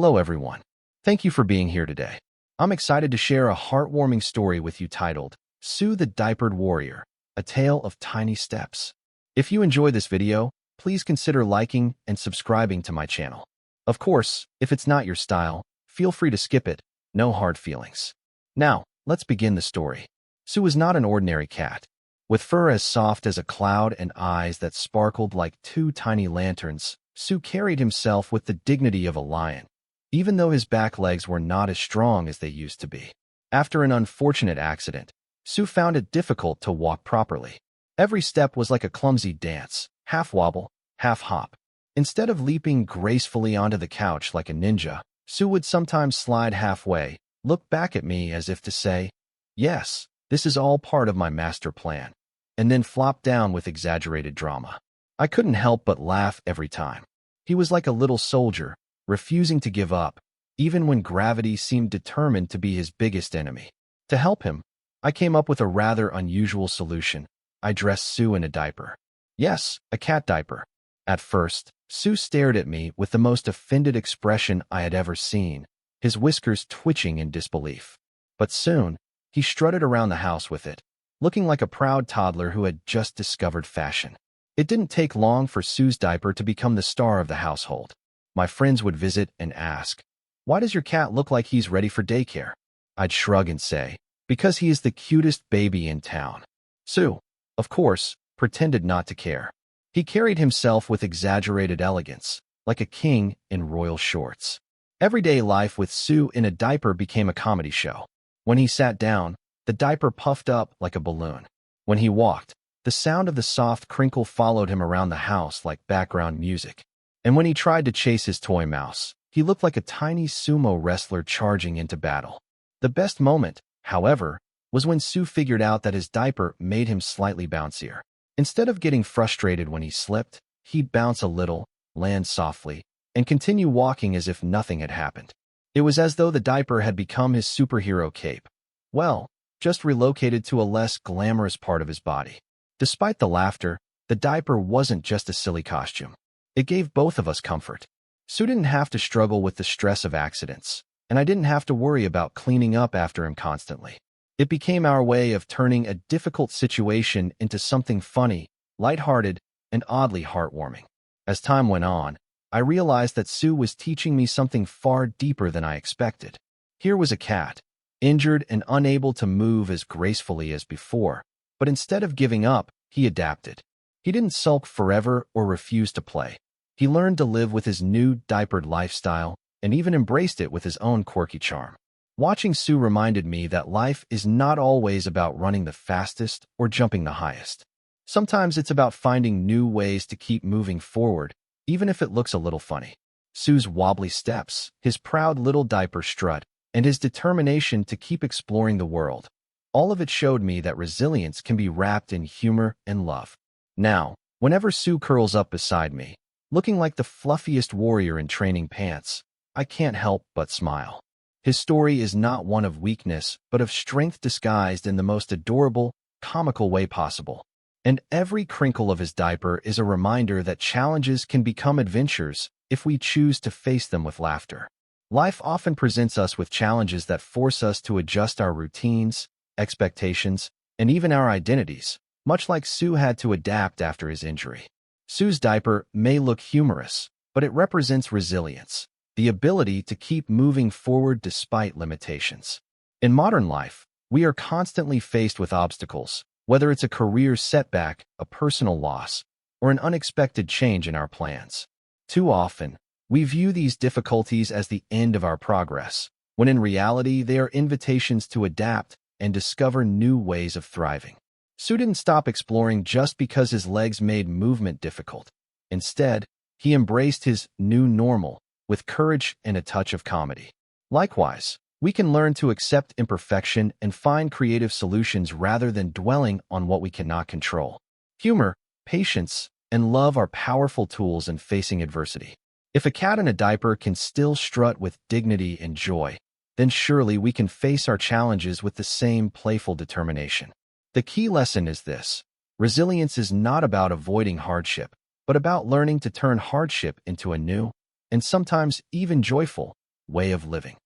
Hello everyone. Thank you for being here today. I'm excited to share a heartwarming story with you titled, Sue the Diapered Warrior, A Tale of Tiny Steps. If you enjoy this video, please consider liking and subscribing to my channel. Of course, if it's not your style, feel free to skip it, no hard feelings. Now, let's begin the story. Sue was not an ordinary cat. With fur as soft as a cloud and eyes that sparkled like two tiny lanterns, Sue carried himself with the dignity of a lion, even though his back legs were not as strong as they used to be. After an unfortunate accident, Sue found it difficult to walk properly. Every step was like a clumsy dance, half wobble, half hop. Instead of leaping gracefully onto the couch like a ninja, Sue would sometimes slide halfway, look back at me as if to say, "Yes, this is all part of my master plan," and then flop down with exaggerated drama. I couldn't help but laugh every time. He was like a little soldier, refusing to give up, even when gravity seemed determined to be his biggest enemy. To help him, I came up with a rather unusual solution. I dressed Sue in a diaper. Yes, a cat diaper. At first, Sue stared at me with the most offended expression I had ever seen, his whiskers twitching in disbelief. But soon, he strutted around the house with it, looking like a proud toddler who had just discovered fashion. It didn't take long for Sue's diaper to become the star of the household. My friends would visit and ask, "Why does your cat look like he's ready for daycare?" I'd shrug and say, "Because he is the cutest baby in town." Sue, of course, pretended not to care. He carried himself with exaggerated elegance, like a king in royal shorts. Everyday life with Sue in a diaper became a comedy show. When he sat down, the diaper puffed up like a balloon. When he walked, the sound of the soft crinkle followed him around the house like background music. And when he tried to chase his toy mouse, he looked like a tiny sumo wrestler charging into battle. The best moment, however, was when Sue figured out that his diaper made him slightly bouncier. Instead of getting frustrated when he slipped, he'd bounce a little, land softly, and continue walking as if nothing had happened. It was as though the diaper had become his superhero cape. Well, just relocated to a less glamorous part of his body. Despite the laughter, the diaper wasn't just a silly costume. It gave both of us comfort. Sue didn't have to struggle with the stress of accidents, and I didn't have to worry about cleaning up after him constantly. It became our way of turning a difficult situation into something funny, lighthearted, and oddly heartwarming. As time went on, I realized that Sue was teaching me something far deeper than I expected. Here was a cat, injured and unable to move as gracefully as before, but instead of giving up, he adapted. He didn't sulk forever or refuse to play. He learned to live with his new diapered lifestyle and even embraced it with his own quirky charm. Watching Sue reminded me that life is not always about running the fastest or jumping the highest. Sometimes it's about finding new ways to keep moving forward, even if it looks a little funny. Sue's wobbly steps, his proud little diaper strut, and his determination to keep exploring the world. All of it showed me that resilience can be wrapped in humor and love. Now, whenever Sue curls up beside me, looking like the fluffiest warrior in training pants, I can't help but smile. His story is not one of weakness, but of strength disguised in the most adorable, comical way possible. And every crinkle of his diaper is a reminder that challenges can become adventures if we choose to face them with laughter. Life often presents us with challenges that force us to adjust our routines, expectations, and even our identities, much like Sue had to adapt after his injury. Sue's diaper may look humorous, but it represents resilience, the ability to keep moving forward despite limitations. In modern life, we are constantly faced with obstacles, whether it's a career setback, a personal loss, or an unexpected change in our plans. Too often, we view these difficulties as the end of our progress, when in reality they are invitations to adapt and discover new ways of thriving. Sue didn't stop exploring just because his legs made movement difficult. Instead, he embraced his new normal with courage and a touch of comedy. Likewise, we can learn to accept imperfection and find creative solutions rather than dwelling on what we cannot control. Humor, patience, and love are powerful tools in facing adversity. If a cat in a diaper can still strut with dignity and joy, then surely we can face our challenges with the same playful determination. The key lesson is this: resilience is not about avoiding hardship, but about learning to turn hardship into a new, and sometimes even joyful, way of living.